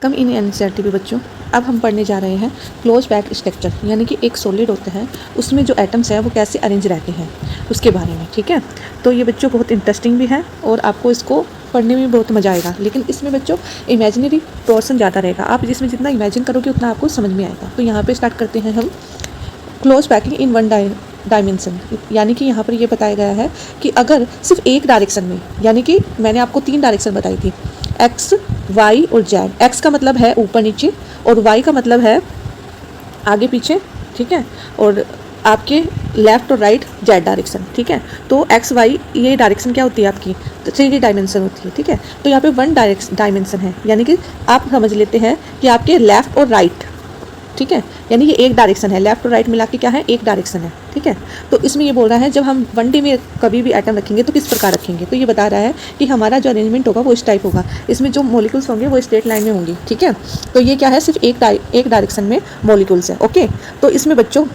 Come in NCERT बच्चों। अब हम पढ़ने जा रहे हैं क्लोज पैक स्ट्रक्चर, यानी कि एक सॉलिड होता है उसमें जो एटम्स है वो कैसे अरेंज रहते हैं उसके बारे में। ठीक है, तो ये बच्चों बहुत इंटरेस्टिंग भी है और आपको इसको पढ़ने में बहुत मज़ा आएगा। लेकिन इसमें बच्चों इमेजिनरी पोर्शन ज़्यादा रहेगा, आप जिसमें जितना इमेजिन करोगे उतना आपको समझ में आएगा। तो यहाँ पर स्टार्ट करते हैं हम close packing in one dimension, यानी कि यहाँ पर ये बताया गया है कि अगर सिर्फ एक डायरेक्शन में, यानी कि मैंने आपको 3 डायरेक्शन बताई थी, एक्स, वाई और जेड। एक्स का मतलब है ऊपर नीचे और वाई का मतलब है आगे पीछे, ठीक है, और आपके लेफ़्ट और राइट जेड डायरेक्शन। ठीक है, तो एक्स वाई ये डायरेक्शन क्या होती है आपकी, तो 3D डायमेंशन होती है। ठीक है, तो यहाँ पे वन डायमेंशन है, यानी कि आप समझ लेते हैं कि आपके लेफ़्ट और राइट, ठीक है, यानी ये एक डायरेक्शन है, लेफ्ट और राइट मिला के क्या है, एक डायरेक्शन है। ठीक है, तो इसमें ये बोल रहा है जब हम 1D में कभी भी एटम रखेंगे तो किस प्रकार रखेंगे, तो ये बता रहा है कि हमारा जो अरेंजमेंट होगा वो इस टाइप होगा, इसमें जो मॉलिक्यूल्स होंगे वो स्ट्रेट लाइन में होंगी। ठीक है, तो ये क्या है, सिर्फ एक डायरेक्शन में मॉलिक्यूल्स है। ओके, तो इसमें बच्चों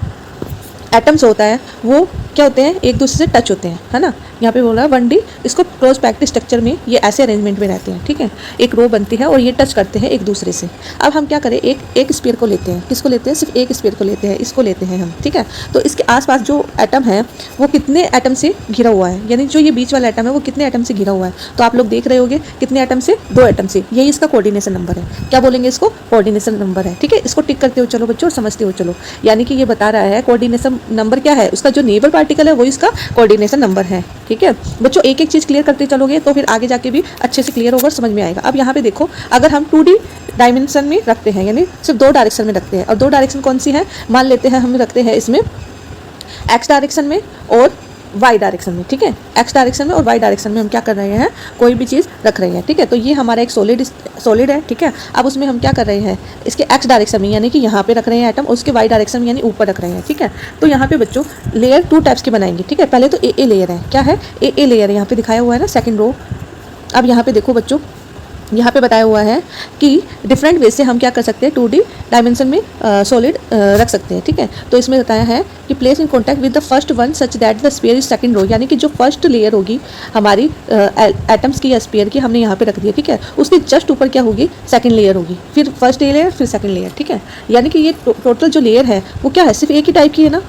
एटम्स होता है वो क्या होते हैं, एक दूसरे से टच होते हैं, है ना। यहाँ पे बोल रहा है 1D, इसको क्लोज पैक्ड स्ट्रक्चर में ये ऐसे अरेंजमेंट में रहते हैं। ठीक है, एक रो बनती है और ये टच करते हैं एक दूसरे से। अब हम क्या करें, एक स्फीयर को लेते हैं, किसको लेते हैं, सिर्फ एक स्फीयर को लेते हैं, इसको लेते हैं हम। ठीक है, तो इसके आसपास जो एटम है वो कितने एटम से घिरा हुआ है, यानी जो ये बीच वाला एटम है वो कितने एटम से घिरा हुआ है, तो आप लोग देख रहे होंगे कितने एटम से, 2 एटम से। यही इसका कोऑर्डिनेशन नंबर है। क्या बोलेंगे इसको, कोऑर्डिनेशन नंबर है। ठीक है, इसको टिक करते हो चलो बच्चों और समझते हो चलो, यानी कि ये बता रहा है कोऑर्डिनेशन नंबर क्या है, उसका जो नेबर पार्टिकल है वो इसका कोऑर्डिनेशन नंबर है। ठीक है बच्चों, एक एक चीज़ क्लियर करते चलोगे तो फिर आगे जाके भी अच्छे से क्लियर होगा, समझ में आएगा। अब यहाँ पे देखो, अगर हम 2D डायमेंशन में रखते हैं, यानी सिर्फ 2 डायरेक्शन में रखते हैं, और 2 डायरेक्शन कौन सी है, मान लेते हैं हम रखते हैं इसमें एक्स डायरेक्शन में और वाई डायरेक्शन में। ठीक है, एक्स डायरेक्शन में और वाई डायरेक्शन में हम क्या कर रहे हैं, कोई भी चीज़ रख रहे हैं। ठीक है, तो ये हमारा एक सॉलिड है। ठीक है, अब उसमें हम क्या कर रहे हैं, इसके एक्स डायरेक्शन में यानी कि यहाँ पे रख रहे हैं एटम, और उसके वाई डायरेक्शन में यानी ऊपर रख रहे हैं। ठीक है, तो यहाँ पे बच्चों लेयर 2 टाइप्स के बनाएंगे। ठीक है, पहले तो ए लेयर है, क्या है, ए लेयर है, यहाँ पे दिखाया हुआ है ना, सेकेंड रो। अब यहाँ पे देखो बच्चों, यहाँ पे बताया हुआ है कि डिफरेंट वे से हम क्या कर सकते हैं, 2D डायमेंशन में सॉलिड रख सकते हैं। ठीक है, तो इसमें बताया है कि place in contact with the first one such that the sphere is second row, यानी कि जो फर्स्ट लेयर होगी हमारी एटम्स की या स्फीयर की, हमने यहाँ पे रख दिया। ठीक है, उसके जस्ट ऊपर क्या होगी, सेकंड लेयर होगी, फिर फर्स्ट लेयर, फिर सेकंड लेयर। ठीक है, यानी कि ये टोटल जो लेयर है वो क्या है, सिर्फ एक ही टाइप की है ना।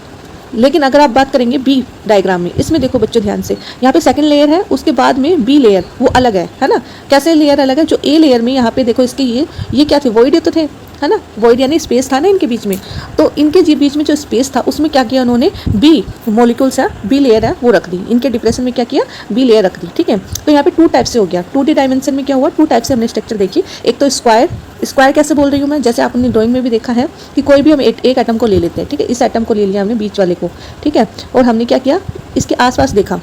लेकिन अगर आप बात करेंगे बी डायग्राम में, इसमें देखो बच्चों ध्यान से, यहाँ पे सेकंड लेयर है, उसके बाद में बी लेयर वो अलग है ना। कैसे लेयर अलग है, जो ए लेयर में यहाँ पे देखो इसके ये क्या थे, वॉइड तो थे, है ना, वॉइड यानी स्पेस था ना इनके बीच में, तो इनके जी बीच में जो स्पेस था उसमें क्या किया उन्होंने, बी मॉलिक्यूल्स है, बी लेयर है वो रख दी, इनके डिप्रेशन में क्या किया, बी लेयर रख दी। ठीक है, तो यहाँ पे 2 टाइप से हो गया, 2D डायमेंशन में क्या हुआ, 2 टाइप से हमने स्ट्रक्चर देखी। एक तो स्क्वायर कैसे बोल रही हूँ मैं, जैसे आपने ड्राइंग में भी देखा है कि कोई भी हम एक एटम को ले लेते हैं। ठीक है, इस एटम को ले लिया हमने बीच वाले को, ठीक है, और हमने क्या किया, इसके आसपास देखा,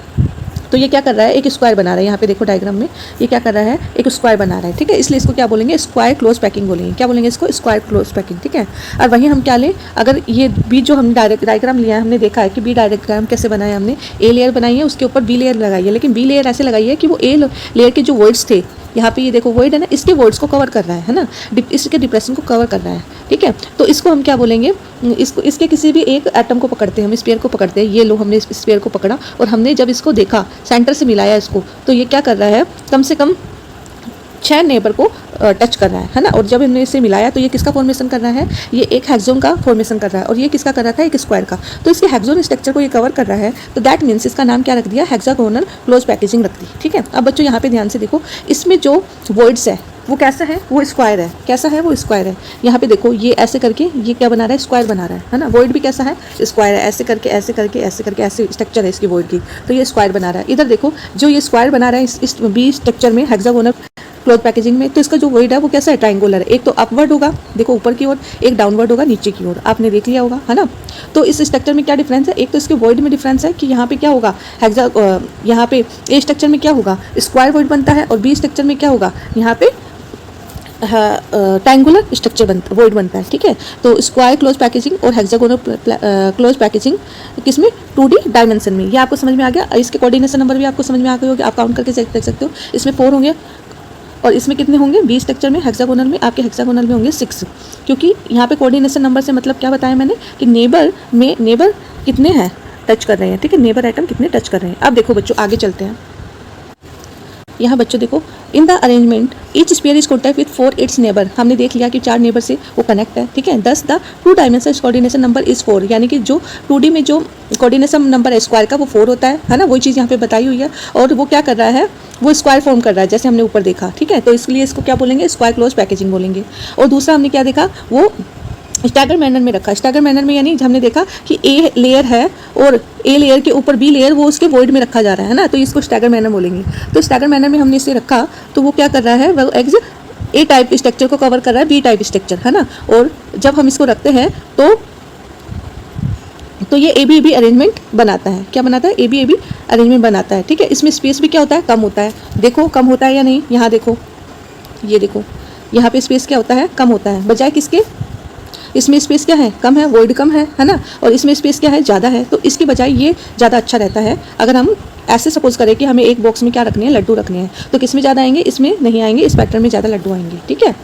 तो ये क्या कर रहा है, एक स्क्वायर बना रहा है। यहाँ पे देखो डायग्राम में ये क्या कर रहा है, एक स्क्वायर बना रहा है। ठीक है, इसलिए इसको क्या बोलेंगे, स्क्वायर क्लोज पैकिंग बोलेंगे। क्या बोलेंगे इसको, स्क्वायर क्लोज पैकिंग। ठीक है, और वहीं हम क्या लें, अगर ये बी जो हमने डायग्राम लिया है, हमने देखा है कि बी डायग्राम कैसे बनाया, हमने ए लेयर बनाई है, उसके ऊपर बी लेयर लगाई है, लेकिन बी लेयर ऐसे लगाई है कि वो ए लेयर के जो वर्ड्स थे, यहाँ पे ये देखो वर्ड है ना, इसके वर्ड्स को कवर कर रहा है ना, इसके डिप्रेशन को कवर कर रहा है। ठीक है, तो इसको हम क्या बोलेंगे, इसके किसी भी एक एटम को पकड़ते हैं, हम स्फीयर को पकड़ते हैं, ये लो हमने स्फीयर को पकड़ा और हमने जब इसको देखा, सेंटर से मिलाया इसको, तो ये क्या कर रहा है, कम से कम 6 नेबर को टच कर रहा है ना। और जब हमने इसे मिलाया तो ये किसका फॉर्मेशन कर रहा है, ये एक हेक्सोन का फॉर्मेशन कर रहा है, और ये किसका कर रहा था, एक स्क्वायर का। तो इसके हेक्सोन स्ट्रक्चर को ये कवर कर रहा है, तो दैट मीन्स इसका नाम क्या रख दिया, हेक्सागोनल क्लोज पैकेजिंग रख दी। ठीक है, अब बच्चों यहाँ पे ध्यान से देखो, इसमें जो वर्ड्स है वो कैसा है, वो स्क्वायर है, कैसा है, वो स्क्वायर है। यहाँ पे देखो ये ऐसे करके ये क्या बना रहा है, स्क्वायर बना रहा है ना। वॉइड भी कैसा है, स्क्वायर है, ऐसे करके ऐसे करके ऐसे करके ऐसे स्ट्रक्चर है इसकी वॉइड की, तो ये स्क्वायर बना रहा है। इधर देखो जो ये स्क्वायर बना रहा है इस बी स्ट्रक्चर में, हेक्सागोनल क्लोज पैकेजिंग में, तो इसका जो वॉइड है वो कैसा है, ट्रायंगुलर है। एक तो अपवर्ड होगा देखो ऊपर की ओर, एक डाउनवर्ड होगा नीचे की ओर, आपने देख लिया होगा, है ना। तो इस स्ट्रक्चर में क्या डिफरेंस है, एक तो इसके वॉइड में डिफरेंस है कि यहाँ पे क्या होगा, यहाँ पे ए स्ट्रक्चर में क्या होगा, स्क्वायर वॉइड बनता है, और बी स्ट्रक्चर में क्या होगा, यहाँ पे ट्रायंगुलर स्ट्रक्चर वॉइड बनता है। ठीक है, तो स्क्वायर क्लोज पैकेजिंग और हेक्सागोनल क्लोज पैकेजिंग किसमें, 2D डायमेंशन में। ये आपको समझ में आ गया। इसके कोऑर्डिनेशन नंबर भी आपको समझ में आ गए होंगे, आप काउंट करके देख सकते हो। इसमें 4 होंगे और इसमें कितने होंगे, बी स्ट्रक्चर में, हेक्सागोनल में, आपके हेक्सागोनल में होंगे 6, क्योंकि यहाँ पे कोऑर्डिनेशन नंबर से मतलब क्या बताया मैंने कि नेबर कितने हैं, टच कर रहे हैं। ठीक है, नेबर आइटम कितने टच कर रहे हैं। अब देखो बच्चों आगे चलते हैं। यहाँ बच्चों देखो, in the arrangement each sphere is contact with 4 it's neighbour. हमने देख लिया कि 4 नेबर से वो कनेक्ट है, ठीक है। दस the 2 dimension coordination number is 4, यानी कि जो 2D में जो कोऑर्डिनेशन नंबर है स्क्वायर का वो 4 होता है ना, वही चीज़ यहाँ पे बताई हुई है। और वो क्या कर रहा है, वो स्क्वायर फॉर्म कर रहा है, जैसे हमने ऊपर देखा, ठीक है। तो इसलिए इसको क्या बोलेंगे, स्क्वायर क्लोज पैकेजिंग बोलेंगे। और दूसरा हमने क्या देखा, वो स्टैगर मैनर में रखा। स्टैगर मैनर में यानी हमने देखा कि ए लेयर है और ए लेयर के ऊपर बी लेयर वो उसके वॉइड में रखा जा रहा है ना, तो इसको स्टैगर मैनर बोलेंगे। तो स्टैगर मैनर में हमने इसे रखा, तो वो क्या कर रहा है, वो ए टाइप स्ट्रक्चर को कवर कर रहा है बी टाइप स्ट्रक्चर, है ना। और जब हम इसको रखते हैं तो ये ए बी अरेंजमेंट बनाता है। क्या बनाता है, ए बी अरेंजमेंट बनाता है, ठीक है। इसमें स्पेस भी क्या होता है, कम होता है। देखो कम होता है या नहीं, यहाँ देखो, ये देखो यहाँ पे स्पेस क्या होता है, कम होता है, बजाय किसके, इसमें स्पेस क्या है, कम है, वॉइड कम है ना। और इसमें स्पेस क्या है, ज़्यादा है। तो इसके बजाय ये ज़्यादा अच्छा रहता है। अगर हम ऐसे सपोज करें कि हमें एक बॉक्स में क्या रखने हैं, लड्डू रखने हैं, तो किस में ज़्यादा आएंगे, इसमें नहीं आएंगे, इस पैटर्न में ज़्यादा लड्डू आएंगे, ठीक है।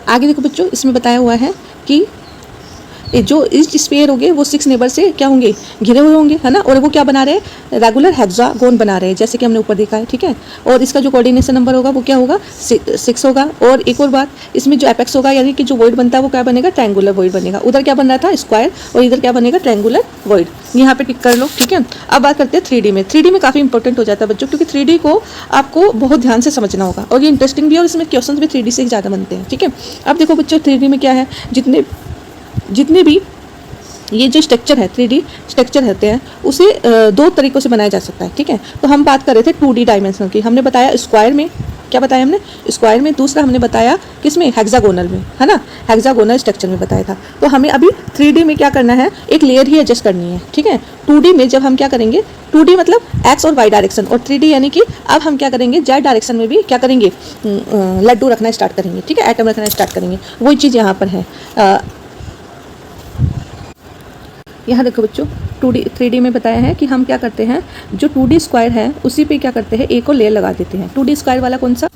आगे देखो बच्चों, इसमें बताया हुआ है कि जो इस स्फीयर होंगे वो 6 नेबर से क्या होंगे, घिरे हुए होंगे, है ना। और वो क्या बना रहे हैं, रेगुलर हेक्सागोन बना रहे हैं, जैसे कि हमने ऊपर देखा है, ठीक है। और इसका जो कोऑर्डिनेशन नंबर होगा वो क्या होगा, 6 होगा। और एक और बात, इसमें जो एपेक्स होगा यानी कि जो वॉइड बनता है वो क्या बनेगा, ट्रायंगुलर वॉइड बनेगा। उधर क्या बन रहा था, स्क्वायर, और इधर क्या बनेगा, ट्रायंगुलर वॉइड। यहाँ पे टिक कर लो, ठीक है। अब बात करते हैं 3D में। 3D में काफ़ी इंपॉर्टेंट हो जाता है बच्चों, क्योंकि 3D को आपको बहुत ध्यान से समझना होगा, और ये इंटरेस्टिंग भी है, और इसमें क्वेश्चन भी 3D से ही ज़्यादा बनते हैं, ठीक है। अब देखो बच्चों, 3D में क्या है, जितने भी ये जो स्ट्रक्चर है, 3D स्ट्रक्चर रहते हैं, उसे 2 तरीक़ों से बनाया जा सकता है, ठीक है। तो हम बात कर रहे थे 2D डायमेंशन की, हमने बताया स्क्वायर में, क्या बताया हमने, स्क्वायर में। दूसरा हमने बताया किस में, हेक्सागोनल में, है ना, हेक्सागोनल स्ट्रक्चर में बताया था। तो हमें अभी 3D में क्या करना है, एक लेयर ही एडजस्ट करनी है, ठीक है। 2D में जब हम क्या करेंगे, 2D मतलब एक्स और वाई डायरेक्शन, और 3D यानी कि अब हम क्या करेंगे, जेड डायरेक्शन में भी क्या करेंगे, लड्डू रखना स्टार्ट करेंगे, ठीक है, एटम रखना स्टार्ट करेंगे। वही चीज़ यहाँ पर है। यहाँ देखो बच्चों, 3D में बताया है कि हम क्या करते हैं, जो 2D स्क्वायर है उसी पे क्या करते हैं, एक और लेयर लगा देते हैं। 2D स्क्वायर वाला कौन सा,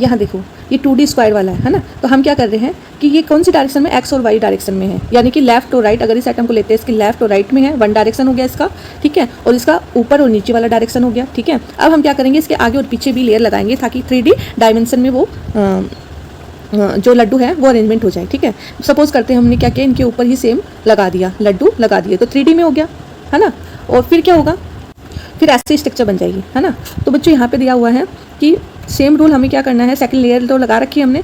यहाँ देखो, ये 2D स्क्वायर वाला है ना। तो हम क्या कर रहे हैं कि ये कौन सी डायरेक्शन में, एक्स और वाई डायरेक्शन में है, यानी कि लेफ्ट और राइट। अगर इस आइटम को लेते हैं, इसके लेफ्ट और राइट में है, 1 डायरेक्शन हो गया इसका, ठीक है। और इसका ऊपर और नीचे वाला डायरेक्शन हो गया, ठीक है। अब हम क्या करेंगे, इसके आगे और पीछे भी लेयर लगाएंगे, ताकि 3D डायमेंशन में वो जो लड्डू है वो अरेंजमेंट हो जाए, ठीक है। सपोज करते हैं हमने क्या किया, इनके ऊपर ही सेम लगा दिया, लड्डू लगा दिए, तो 3D में हो गया, है ना। और फिर क्या होगा, फिर ऐसे स्ट्रक्चर बन जाएगी, है ना। तो बच्चों यहाँ पे दिया हुआ है कि सेम रूल हमें क्या करना है, सेकंड लेयर तो लगा रखी है हमने,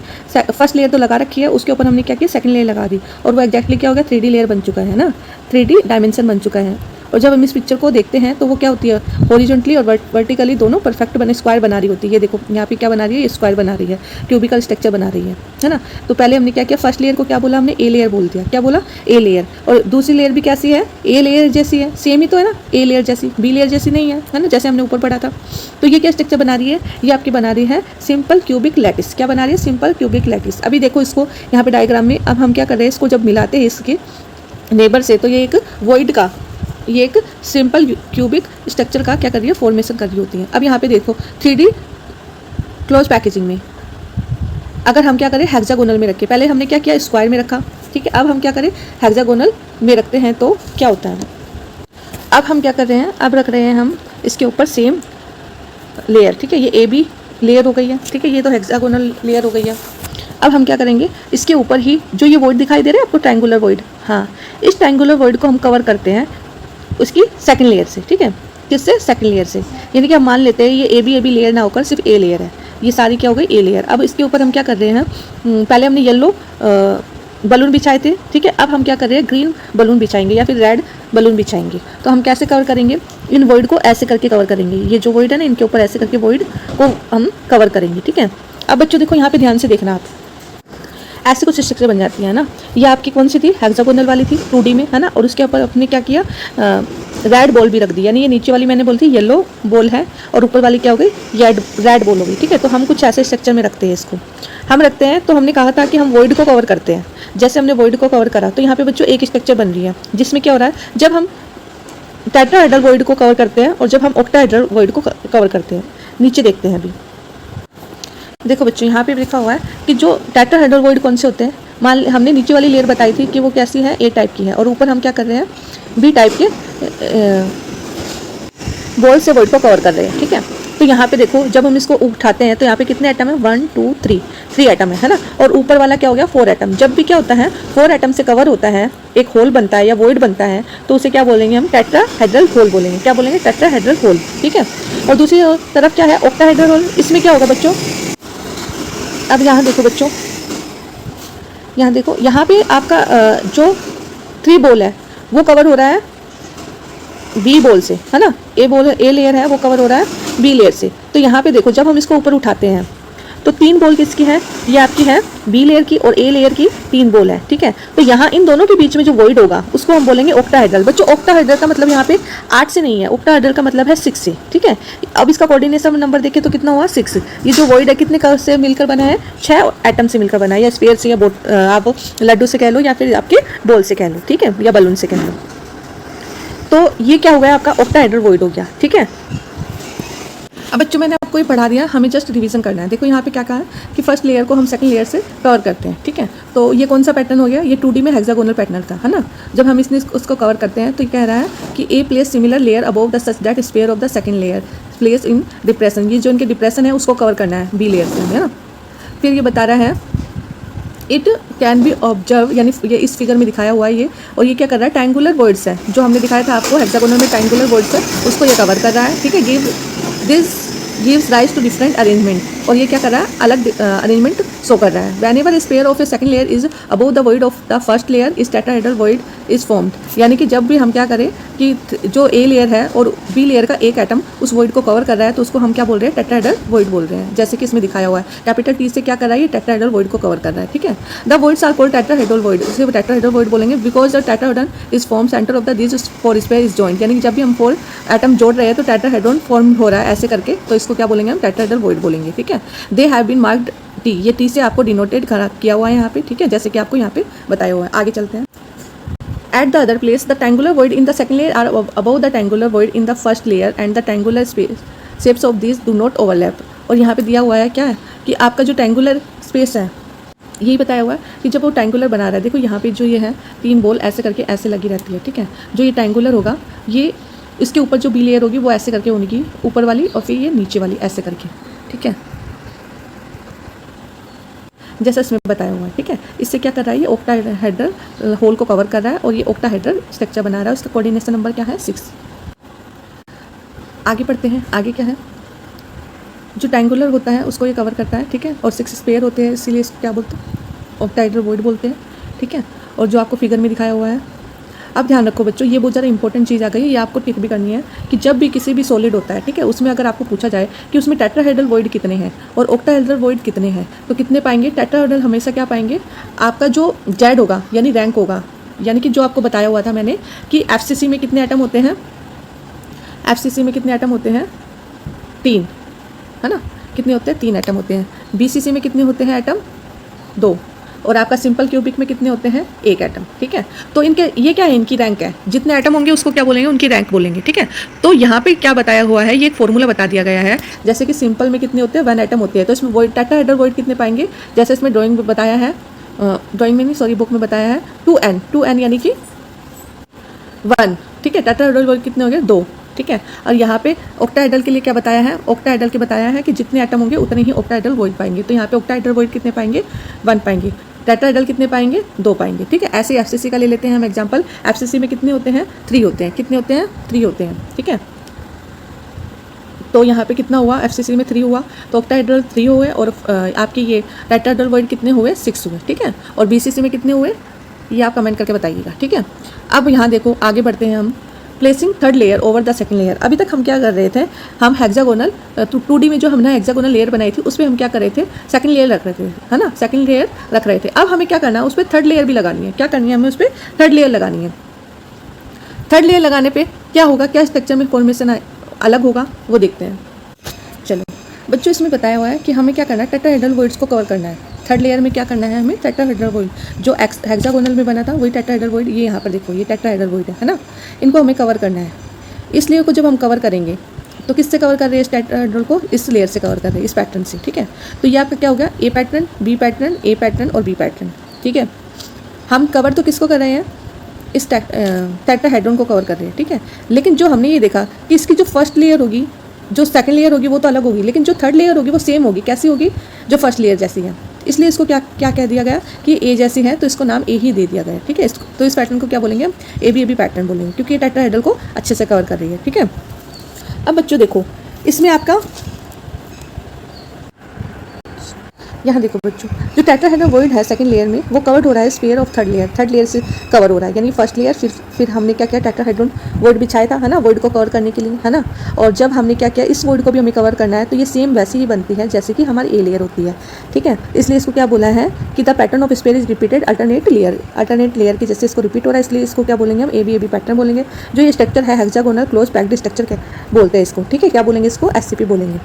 फर्स्ट लेयर तो लगा रखी है, उसके ऊपर हमने क्या किया, सेकंड लेयर लगा दी, और वो एक्जैक्टली क्या हो गया, 3D लेयर बन चुका है ना, 3D डायमेंशन बन चुका है। और जब हम इस पिक्चर को देखते हैं तो वो क्या होती है, हॉरिजॉन्टली और वर्टिकली दोनों परफेक्ट बने स्क्वायर बना रही होती है। ये देखो यहाँ पे क्या बना रही है, ये स्क्वायर बना रही है, क्यूबिकल स्ट्रक्चर बना रही है ना। तो पहले हमने क्या किया, फर्स्ट लेयर को क्या बोला हमने, ए लेयर बोल दिया, क्या बोला, ए लेयर। और दूसरी लेयर भी कैसी है, ए लेयर जैसी है, सेम ही तो है ना, ए लेयर जैसी, बी लेयर जैसी नहीं है ना, जैसे हमने ऊपर पढ़ा था। तो ये क्या स्ट्रक्चर बना रही है, ये आपकी बना रही है सिंपल क्यूबिक लैटिस। क्या बना रही है, सिंपल क्यूबिक लैटिस। अभी देखो इसको यहाँ पे डायग्राम में, अब हम क्या कर रहे हैं, इसको जब मिलाते हैं इसके नेबर से, तो ये एक वॉइड का, ये एक सिंपल क्यूबिक स्ट्रक्चर का क्या कर रही है, फॉर्मेशन कर रही होती है। अब यहाँ पे देखो 3D क्लोज पैकेजिंग में अगर हम क्या करें, हेक्सागोनल में रखें, पहले हमने क्या किया, स्क्वायर में रखा, ठीक है। अब हम क्या करें, हेक्सागोनल में रखते हैं, तो क्या होता है, अब हम क्या कर रहे हैं, अब रख रहे हैं हम इसके ऊपर सेम लेयर, ठीक है। ये ए बी लेयर हो गई है, ठीक है, ये तो हेक्सागोनल लेयर हो गई है। अब हम क्या करेंगे, इसके ऊपर ही जो ये वॉइड दिखाई दे रहा है आपको, ट्रायंगुलर वॉइड, हाँ, इस ट्रायंगुलर वॉइड को हम कवर करते हैं उसकी सेकंड लेयर से, ठीक है। किससे, सेकंड लेयर से। यानी कि हम मान लेते हैं ये ए बी लेयर ना होकर सिर्फ ए लेयर है, ये सारी क्या हो गई, ए लेयर। अब इसके ऊपर हम क्या कर रहे हैं, पहले हमने येलो बलून बिछाए थे, ठीक है। अब हम क्या कर रहे हैं, ग्रीन बलून बिछाएंगे या फिर रेड बलून बिछाएंगे। तो हम कैसे कवर करेंगे, इन वॉइड को ऐसे करके कवर करेंगे, ये जो वॉइड है ना, इनके ऊपर ऐसे करके वॉइड को हम कवर करेंगे, ठीक है। अब बच्चों देखो यहाँ पे ध्यान से देखना, आप ऐसे कुछ स्ट्रक्चर बन जाती है ना। ये आपकी कौन सी थी, हेक्सागोनल वाली थी 2D में, है ना। और उसके ऊपर अपने क्या किया, रेड बॉल भी रख दी, यानी ये नीचे वाली मैंने बोली थी येलो बॉल है, और ऊपर वाली क्या हो गई, रेड बॉल हो गई, ठीक है। तो हम कुछ ऐसे स्ट्रक्चर में रखते हैं, इसको हम रखते हैं। तो हमने कहा था कि हम वॉइड को कवर करते हैं, जैसे हमने वॉइड को कवर करा, तो यहाँ पे बच्चों एक स्ट्रक्चर बन रही है, जिसमें क्या हो रहा है, जब हम टेट्राहेड्रल वॉइड को कवर करते हैं और जब हम ऑक्टाहेड्रल वॉइड को कवर करते हैं। नीचे देखते हैं अभी, देखो बच्चों यहाँ पे लिखा हुआ है कि जो टेट्राहेड्रल वॉइड कौन से होते हैं, मान हमने नीचे वाली लेयर बताई थी कि वो कैसी है, ए टाइप की है, और ऊपर हम क्या कर रहे हैं, बी टाइप के बॉल से वॉइड को कवर कर रहे हैं, ठीक है। तो यहाँ पे देखो जब हम इसको उठाते हैं तो यहाँ पे कितने एटम है, 1 2 3 3 एटम है ना। और ऊपर वाला क्या हो गया, 4 एटम। जब भी क्या होता है 4 एटम से कवर होता है, एक होल बनता है या वॉइड बनता है, तो उसे क्या बोलेंगे हम, टेट्राहेड्रल होल बोलेंगे। क्या बोलेंगे, टेट्राहेड्रल होल, ठीक है। और दूसरी तरफ क्या है, ऑक्टाहेड्रल होल। इसमें क्या होगा बच्चों, अब यहाँ देखो बच्चों, यहाँ देखो, यहाँ पे आपका जो 3 बॉल है वो कवर हो रहा है बी बॉल से, है ना। ए लेयर है वो कवर हो रहा है बी लेयर से। तो यहाँ पे देखो जब हम इसको ऊपर उठाते हैं तो 3 बॉल किसकी है, ये आपकी है बी लेयर की, और ए लेयर की 3 बॉल है, ठीक है। तो यहाँ इन दोनों के बीच में जो वॉइड होगा उसको हम बोलेंगे ऑक्टाहेड्रल। बच्चों ऑक्टाहेड्रल का मतलब यहाँ पे 8 से नहीं है, ऑक्टाहेड्रल का मतलब है 6 से, ठीक है। अब इसका कोऑर्डिनेशन नंबर देखें तो कितना हुआ, 6। ये जो वॉइड है कितने का से मिलकर बना है, 6 एटम से मिलकर बना है, या स्फीयर से, या आप लड्डू से कह लो, या फिर आपके बॉल से कह लो, ठीक है, या बलून से कह लो। तो ये क्या हो गया, आपका ऑक्टाहेड्रल वॉइड हो गया, ठीक है। अब बच्चों मैंने आपको ये पढ़ा दिया, हमें जस्ट रिवीजन करना है। देखो यहाँ पे क्या कहा है कि फर्स्ट लेयर को हम सेकंड लेयर से कवर करते हैं, ठीक है। तो ये कौन सा पैटर्न हो गया, ये 2D में हेक्सागोनल पैटर्न था, है ना। जब हम उसको कवर करते हैं तो ये कह रहा है कि a place similar layer above the such that sphere of the second layer place in depression. ये जो इनके डिप्रेशन है उसको कवर करना है बी लेयर से, है ना। फिर ये बता रहा है इट कैन बी ऑब्जर्व, यानी ये इस फिगर में दिखाया हुआ है ये। और ये क्या कर रहा है, ट्रायंगुलर वॉइड्स है, जो हमने दिखाया था आपको हेक्सागोनल में ट्रायंगुलर वॉइड्स है, उसको ये कवर कर रहा है, ठीक है। This gives rise to different arrangement, और ये क्या कर रहा है, अलग अरेंजमेंट शो कर रहा है। Whenever sphere of A second layer is above the void of the first layer is tetrahedral void is formed. यानी कि जब भी हम क्या करें कि जो ए लेयर है और बी लेयर का एक एटम उस वॉइड को कवर कर रहा है, तो उसको हम क्या बोल रहे हैं, टेट्राहेड्रल वॉइड बोल रहे हैं। जैसे कि इसमें दिखाया हुआ है, कैपिटल टी से क्या कर रहा है, ये टेट्राहेड्रल वॉइड को कवर कर रहा है, ठीक है। The voids are called tetrahedral void, इसे टेट्राहेड्रल वॉइड बोलेंगे because the tetrahedral is form centre of the this 4 sphere is joint. यानी कि जब भी हम 4 एटम जोड़ रहे हैं तो टेट्राहेड्रल फॉर्म हो रहा है ऐसे करके, तो इसको क्या बोलेंगे हम, टेट्राहेड्रल वॉइड बोलेंगे, ठीक है। They have been marked T, ये टी से आपको डिनोटेड किया हुआ है यहाँ पे, ठीक है, जैसे कि आपको यहाँ पे बताया हुआ है। आगे चलते हैं। At the other place, the triangular void in the second layer are above the triangular void in the first layer, and the triangular shapes of these do not overlap. और यहाँ पे दिया हुआ है क्या है कि आपका जो ट्रायंगुलर स्पेस है, यही बताया हुआ है कि जब वो ट्रायंगुलर बना रहा है, देखो यहाँ पे जो ये है 3 बॉल ऐसे करके ऐसे लगी रहती है, ठीक है। जो ये ट्रायंगुलर होगा, ये इसके ऊपर जो बी लेयर होगी वो ऐसे करके होगी ऊपर वाली, और फिर ये नीचे वाली ऐसे करके, ठीक है, जैसा इसमें बताया हुआ है, ठीक है। इससे क्या कर रहा है, ये ऑक्टाहेड्रल होल को कवर कर रहा है, और ये ऑक्टाहेड्रल स्ट्रक्चर बना रहा है। उसका कोऑर्डिनेशन नंबर क्या है, 6। आगे पढ़ते हैं, आगे क्या है, जो ट्रायंगुलर होता है उसको ये कवर करता है, ठीक है। और 6 स्पेयर होते हैं, इसीलिए इसको क्या बोलते हैं, ऑक्टाहेड्रल वॉइड बोलते हैं, ठीक है। और जो आपको फिगर में दिखाया हुआ है, अब ध्यान रखो बच्चों, ये बहुत ज़्यादा इंपॉर्टेंट चीज़ आ गई है, ये आपको टिक भी करनी है कि जब भी किसी भी सॉलिड होता है, ठीक है, उसमें अगर आपको पूछा जाए कि उसमें टेट्राहेड्रल वॉइड कितने हैं और ऑक्टाहेड्रल वॉइड कितने हैं, तो कितने पाएंगे, टेट्राहेड्रल हमेशा क्या पाएंगे, आपका जो जेड होगा यानी रैंक होगा, यानी कि जो आपको बताया हुआ था मैंने कि एफसीसी में कितने एटम होते हैं, एफसीसी में कितने एटम होते हैं, 3, है ना। कितने होते हैं, 3 एटम होते हैं। बीसीसी में कितने होते हैं एटम, 2। और आपका सिंपल क्यूबिक में कितने होते हैं, 1 एटम, ठीक है। तो इनके ये क्या है, इनकी रैंक है, जितने एटम होंगे उसको क्या बोलेंगे, उनकी रैंक बोलेंगे, ठीक है। तो यहाँ पे क्या बताया हुआ है, ये एक फॉर्मूला बता दिया गया है। जैसे कि सिंपल में कितने होते हैं, 1 एटम होते हैं, तो इसमें वॉइड, टेट्राहेड्रल वॉइड कितने पाएंगे, जैसे इसमें ड्राइंग में बताया है, ड्राइंग में नहीं सॉरी बुक में बताया है 2n यानी कि 1, ठीक है। टेट्राहेड्रल वॉइड कितने हो गए, 2, ठीक है। और यहाँ पे ऑक्टाहेड्रल के लिए क्या बताया है, ऑक्टाहेड्रल के बताया है कि जितने एटम होंगे उतने ही ऑक्टाहेड्रल वॉइड पाएंगे। तो यहाँ पे ऑक्टाहेड्रल वॉइड कितने पाएंगे, 1 पाएंगे। टेट्राहेड्रल कितने पाएंगे, 2 पाएंगे, ठीक है। ऐसे एफसीसी का ले लेते हैं हम एग्जांपल। एफसीसी में कितने होते हैं, 3 होते हैं। कितने होते हैं, 3 होते हैं, ठीक है। तो यहाँ पे कितना हुआ, एफसीसी में 3 हुआ, तो ऑक्टाहेड्रल 3 हुए, और आपकी ये टेट्राहेड्रल वॉइड कितने हुए, 6 हुए, ठीक है। और बीसीसी में कितने हुए, ये आप कमेंट करके बताइएगा, ठीक है। अब यहाँ देखो आगे बढ़ते हैं हम। Placing third layer over the second layer. अभी तक हम क्या कर रहे थे, हम हेक्सागोनल 2D में जो हमने हेक्सागोनल लेयर बनाई थी उसमें हम क्या कर रहे थे, सेकंड लेयर रख रहे थे, है ना, सेकंड लेयर रख रहे थे। अब हमें क्या करना है, उस पर थर्ड लेयर भी लगानी है। क्या करनी है हमें, उस पर थर्ड लेयर लगानी है। थर्ड लेयर लगाने पर क्या होगा, क्या स्ट्रक्चर में फॉर्मेशन अलग होगा, वो देखते हैं। चलो बच्चों, इसमें बताया हुआ है कि हमें क्या करना है, टेट्राहेड्रल वॉइड्स को कवर करना है। थर्ड लेयर में क्या करना है हमें, टेट्राहेड्रल वॉइड जो हेक्सागोनल में बना था वही टेट्राहेड्रल वॉइड, ये यहाँ पर देखो ये टेट्राहेड्रल वॉइड है ना, इनको हमें कवर करना है। इस लेयर को जब हम कवर करेंगे तो किससे कवर कर रहे हैं, इस टेट्राहेड्रल को इस लेयर से कवर कर रहे हैं, इस पैटर्न से, ठीक है। तो ये आपका क्या हो गया, ए पैटर्न, बी पैटर्न, ए पैटर्न और बी पैटर्न, ठीक है। हम कवर तो किसको कर रहे हैं, इस टेट्राहेड्रॉन को कवर कर रही है, ठीक है। लेकिन जो हमने ये देखा कि इसकी जो फर्स्ट लेयर होगी, जो सेकंड लेयर होगी वो तो अलग होगी, लेकिन जो थर्ड लेयर होगी वो सेम होगी। कैसी होगी? जो फर्स्ट लेयर जैसी है। इसलिए इसको क्या क्या कह दिया गया कि ए जैसी है, तो इसको नाम ए ही दे दिया गया, ठीक है। तो इस पैटर्न को क्या बोलेंगे हम? ABAB पैटर्न बोलेंगे, क्योंकि ये टेट्राहेड्रल को अच्छे से कवर कर रही है, ठीक है। अब बच्चों देखो, इसमें आपका यहाँ देखो बच्चों, जो टेट्राहेड्रल वॉइड है सेकंड लेयर में, वो कवर्ड हो रहा है स्फीयर ऑफ थर्ड लेयर से कवर हो रहा है। यानी फर्स्ट लेयर, फिर हमने क्या किया, टेट्राहेड्रल वॉइड बिछाया था, है ना, वॉइड को कवर करने के लिए, है ना। और जब हमने क्या किया, इस वॉइड को भी हमें कवर करना है, तो ये सेम वैसी ही बनती है जैसे कि हमारी ए लेयर होती है, ठीक है। इसलिए इसको क्या बोला है कि the pattern of sphere is repeated alternate layer की जैसे इसको रिपीट हो रहा है, इसलिए इसको क्या बोलेंगे हम? ABAB पैटर्न बोलेंगे। जो ये स्ट्रक्चर है हेक्सागोनल क्लोज पैक्ड स्ट्रक्चर बोलते हैं इसको, ठीक है। क्या बोलेंगे इसको? SCP बोलेंगे।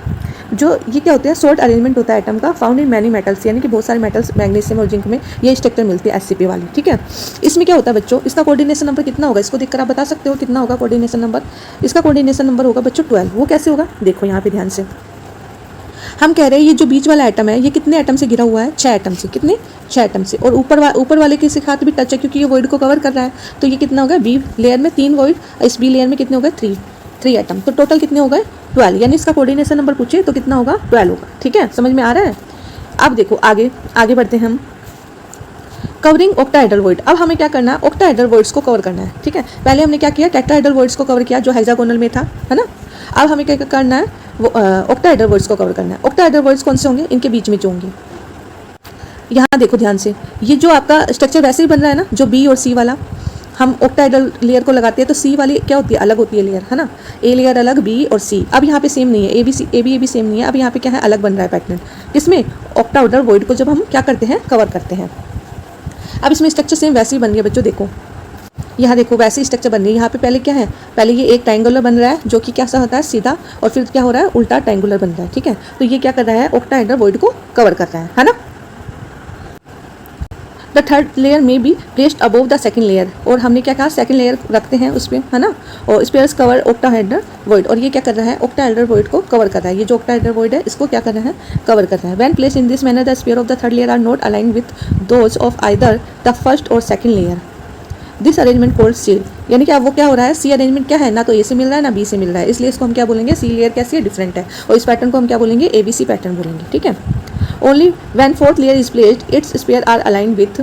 जो ये क्या होता है? शॉर्ट अरेंजमेंट होता है एटम का, फाउंड इन मैनी मेटल्स, यानी कि बहुत सारे मेटल्स, मैग्नीशियम और जिंक में ये स्ट्रक्चर मिलती है SCP वाली, ठीक है। इसमें क्या होता है बच्चों, इसका कोऑर्डिनेशन नंबर कितना होगा? इसको देखकर आप बता सकते हो कितना होगा कोऑर्डिनेशन नंबर। इसका कोऑर्डिनेशन नंबर होगा बच्चों 12। वो कैसे होगा? देखो यहाँ पे ध्यान से, हम कह रहे हैं ये जो बीच वाला एटम है ये कितने एटम से घिरा हुआ है? 6 एटम से। कितने? 6 एटम से। और ऊपर वाले के साथ भी टच है, क्योंकि ये वॉइड को कवर कर रहा है, तो ये कितना होगा? B लेयर में 3 वॉइड, इस B लेयर में कितने हो गए? 3 एटम। तो टोटल कितने हो गए? 12। यानी इसका कोऑर्डिनेशन नंबर पूछे तो कितना होगा? 12 होगा, ठीक है। समझ में आ रहा है? अब देखो आगे बढ़ते हैं हम। Covering octahedral void. अब हमें क्या करना है? ऑक्टाहेड्रल वॉइड्स को कवर करना है, ठीक है। पहले हमने क्या किया? टेट्राहेड्रल वॉइड्स को कवर किया जो हेक्सागोनल में था, है ना। अब हमें क्या करना है? वो ऑक्टाहेड्रल वॉइड्स को कवर करना है। ऑक्टाहेड्रल वॉइड्स कौन से होंगे? इनके बीच में जो होंगे। यहाँ देखो ध्यान से, ये जो आपका स्ट्रक्चर वैसे ही बन रहा है ना, जो B और C वाला, हम ऑक्टाहेड्रल लेयर को लगाते हैं तो C वाली क्या होती है? अलग होती है लेयर, है ना। A लेयर अलग, B और C। अब यहाँ पे सेम नहीं है, ABAB सेम नहीं है। अब यहाँ पे क्या है? अलग बन रहा है पैटर्न। किसमें? ऑक्टाहेड्रल वॉइड को जब हम क्या करते हैं? कवर करते हैं। अब इसमें स्ट्रक्चर सेम वैसे ही बन रही है बच्चों। देखो यहाँ देखो, वैसे ही स्ट्रक्चर बन रही है। यहाँ पे पहले क्या है? पहले ये एक ट्रायंगुलर बन रहा है जो कि कैसा होता है? सीधा। और फिर क्या हो रहा है? उल्टा ट्रायंगुलर बन रहा है, ठीक है। तो ये क्या कर रहा है? ऑक्टाहेड्रल वॉइड को कवर कर रहा है ना। द थर्ड लेयर में be placed above the second layer. और हमने क्या कहा? सेकंड लेयर रखते हैं उस पर, है ना। और स्पेयर्स कवर ऑक्टाहेड्रल वॉइड। और ये क्या कर रहा है? ऑक्टाहेड्रल वॉइड को कवर कर रहा है। ये जो ऑक्टाहेड्रल वॉइड है इसको क्या कर रहा है? कवर कर रहा है। When placed in this manner the sphere of the third layer are not aligned with those of either the first or second layer. This arrangement called C. यानी कि अब वो क्या हो रहा है? सी अरेंजमेंट क्या है? ना तो ए से मिल रहा है ना B से मिल रहा है, इसलिए इसको हम क्या बोलेंगे? सी लेयर कैसी है? डिफरेंट है। और इस पैटर्न को हम क्या बोलेंगे? ABC पैटर्न बोलेंगे, ठीक है। Only when fourth layer is placed its sphere are aligned with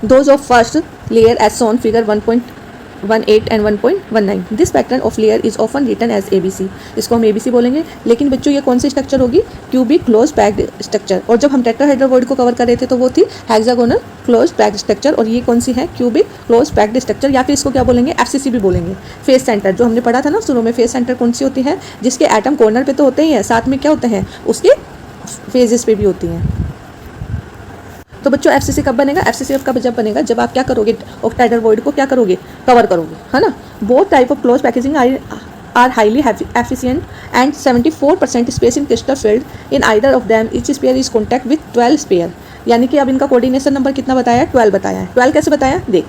those of first layer as shown figure 1.18 and 1.19. This pattern of layer is often written as ABC. इसको हम ABC बोलेंगे। लेकिन बच्चों ये कौन सी स्ट्रक्चर होगी? Cubic close packed structure. और जब हम टेट्राहेड्रल वॉइड को कवर कर रहे थे तो वो थी हेक्सागोनल क्लोज पैक्ड स्ट्रक्चर। और ये कौन सी है? क्यूबिक क्लोज पैक्ड स्ट्रक्चर, या फिर इसको क्या बोलेंगे? FCC भी बोलेंगे। फेस सेंटर जो हमने पढ़ा था ना शुरू में, फेस सेंटर कौन सी होती है? जिसके एटम कॉर्नर पे तो होते ही हैं, साथ में क्या होते हैं? उसके फेजेस पे भी होती हैं। तो बच्चों FCC कब बनेगा? FCC कब जब बनेगा? जब आप क्या करोगे? ऑक्टाहेड्रल वॉइड को क्या करोगे? कवर करोगे, है ना। Both type of close packaging are highly efficient and 74% space in crystal field in either of them each sphere is contact with 12 sphere. यानी कि अब इनका कोऑर्डिनेशन नंबर कितना बताया है? 12 बताया है। 12 कैसे बताया? देख,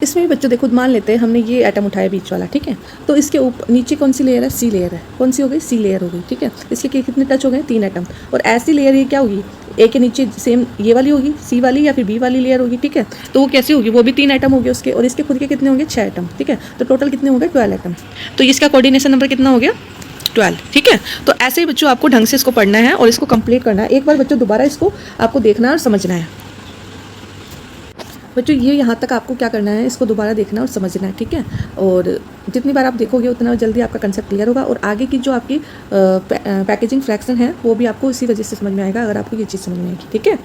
इसमें भी बच्चों देखो, मान लेते हैं हमने ये एटम उठाया बीच वाला, ठीक है। तो इसके ऊपर नीचे कौन सी लेयर है? C लेयर है। कौन सी हो गई? C लेयर हो गई, ठीक है। इसके कितने टच हो गए? 3 एटम। और ऐसी लेयर ये क्या होगी? A के नीचे सेम ये वाली होगी, C वाली या फिर B वाली लेयर होगी, ठीक है। तो वो कैसी होगी? वो भी 3 एटम होंगे उसके। और इसके खुद के कितने होंगे? 6 एटम, ठीक है। तो टोटल कितने हो गए? 12 एटम। तो इसका कोऑर्डिनेशन नंबर कितना हो गया? 12, ठीक है। तो ऐसे ही बच्चों आपको ढंग से इसको पढ़ना है और इसको कंप्लीट करना है। एक बार बच्चों दोबारा इसको आपको देखना और समझना है। बच्चों ये यहाँ तक आपको क्या करना है? इसको दोबारा देखना और समझना है, ठीक है। और जितनी बार आप देखोगे उतना जल्दी आपका कंसेप्ट क्लियर होगा। और आगे की जो आपकी पैकेजिंग फ्रैक्शन है वो भी आपको इसी वजह से समझ में आएगा, अगर आपको ये चीज़ समझ में आएगी, ठीक है।